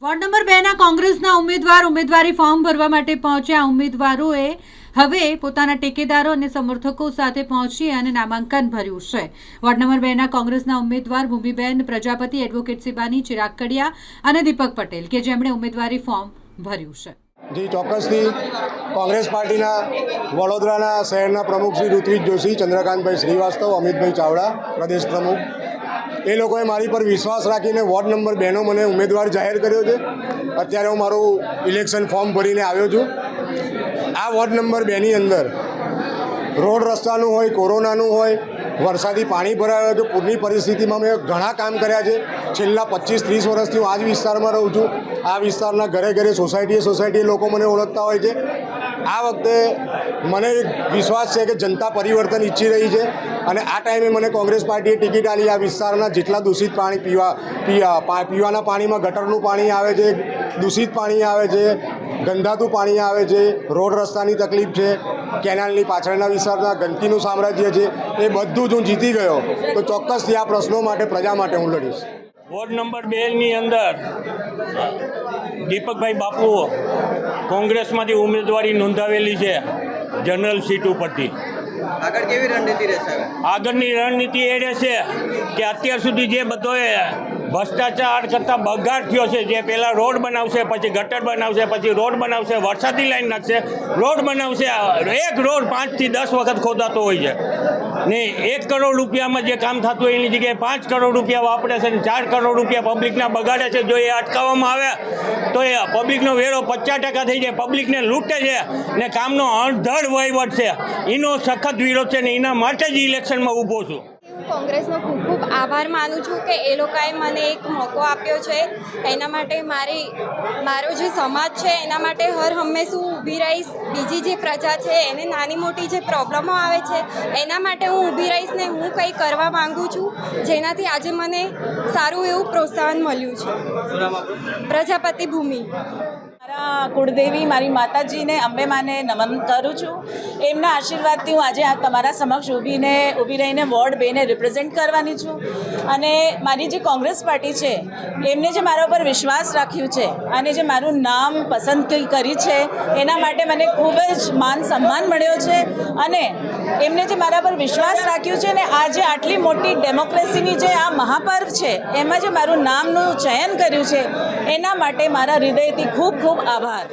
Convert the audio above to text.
Ward number 2 કોંગ્રેસના ઉમેદવારી form ભરવા માટે પહોંચ્યા ઉમેદવારોએ હવે પોતાના ટેકેદારો અને સમર્થકો સાથે પહોંચી અને નામાંકન ભર્યું છે। વોર્ડ નંબર 2 કોંગ્રેસના ઉમેદવાર ભૂમિબેન પ્રજાપતિ, એડવોકેટ શિબાની ચિરાગ કડિયા અને દીપક પટેલ કે જેમણે ઉમેદવારી ફોર્મ ભર્યું છે। જી ચોક્કસથી કોંગ્રેસ પાર્ટીના વડોદરાના શહેરના પ્રમુખ શ્રી ઋત્વિજ જોશી, ચંદ્રકાંતભાઈ શ્રીવાસ્તવ, અમિતભાઈ ચાવડા પ્રદેશ પ્રમુખ, એ લોકોએ મારી પર વિશ્વાસ રાખીને વોર્ડ નંબર 2નો મને ઉમેદવાર જાહેર કર્યો છે। અત્યારે હું મારું ઇલેક્શન ફોર્મ ભરીને આવ્યો છું। આ વોર્ડ નંબર 2ની અંદર રોડ રસ્તાનું હોય, કોરોનાનું હોય, વરસાદી પાણી ભરાયું હોય તો પૂરની પરિસ્થિતિમાં મેં ઘણા કામ કર્યા છે। છેલ્લા 25-30 વર્ષથી હું આ જ વિસ્તારમાં રહું છું। આ વિસ્તારના ઘરે ઘરે સોસાયટીએ લોકો મને ઓળખતા હોય છે। આ વખતે મને વિશ્વાસ છે કે જનતા પરિવર્તન ઈચ્છી રહી છે અને આ ટાઈમે મને કોંગ્રેસ પાર્ટીએ ટિકિટ આપી। આ વિસ્તારના જેટલા દૂષિત પાણી પીવાના પાણીમાં ગટરનું પાણી આવે છે, દૂષિત પાણી આવે છે, ગંધાતું પાણી આવે છે, રોડ રસ્તાની તકલીફ છે, કેનાલની પાછળના વિસ્તારના ગંદકીનું સામ્રાજ્ય છે, એ બધું જ હું જીતી ગયો તો ચોક્કસથી આ પ્રશ્નો માટે, પ્રજા માટે હું લડીશ। વોર્ડ નંબર 2ની અંદર દીપકભાઈ બાપુ કોંગ્રેસમાંથી ઉમેદવારી નોંધાવેલી છે જનરલ સીટ ઉપરથી। આગળ કેવી રણનીતિ રહેશે? આગળની રણનીતિ એ રહેશે કે અત્યાર સુધી જે બધોએ ભ્રષ્ટાચાર કરતાં બગાડ થયો છે, જે પહેલાં રોડ બનાવશે, પછી ગટર બનાવશે, પછી રોડ બનાવશે, વરસાદી લાઈન નાખશે, રોડ બનાવશે, એક રોડ 5 થી 10 વખત ખોદાતો હોય છે ને 1 કરોડ રૂપિયામાં જે કામ થતું હોય એની જગ્યાએ 5 કરોડ રૂપિયા વાપરે છે અને 4 કરોડ રૂપિયા પબ્લિકના બગાડે છે। જો એ અટકાવવામાં આવે તો એ પબ્લિકનો વેરો 50% થઈ જાય, પબ્લિકને લૂંટે છે ને કામનો અણધડ વહીવટ છે, એનો સખત વિરોધ છે ને એના માટે જ ઇલેક્શનમાં ઊભો છું। કોંગ્રેસનો ખૂબ ખૂબ આભાર માનું છું કે એ લોકોએ મને એક મોકો આપ્યો છે। એના માટે મારો જે સમાજ છે એના માટે હર હંમેશા હું ઊભી રહીશ। બીજી જે પ્રજા છે એને નાની મોટી જે પ્રોબ્લેમો આવે છે એના માટે હું ઊભી રહીશ ને હું કંઈ કરવા માગું છું જેનાથી આજે મને સારું એવું પ્રોત્સાહન મળ્યું છે। પ્રજાપતિ ભૂમિ। મારા કુળદેવી મારી માતાજીને, અંબે માને નમન કરું છું। એમના આશીર્વાદથી હું આજે આ તમારા સમક્ષ ઊભી રહીને વોર્ડ 2ને રિપ્રેઝેન્ટ કરવાની છું અને મારી જે કોંગ્રેસ પાર્ટી છે એમને જે મારા ઉપર વિશ્વાસ રાખ્યું છે અને જે મારું નામ પસંદ કરી છે એના માટે મને ખૂબ જ માન સન્માન મળ્યો છે અને એમને જે મારા પર વિશ્વાસ રાખ્યું છે ને આજે આટલી મોટી ડેમોક્રેસીની જે આ મહાપર્વ છે એમાં જે મારું નામનું ચયન કર્યું છે એના માટે મારા હૃદયથી ખૂબ ખૂબ આભાર।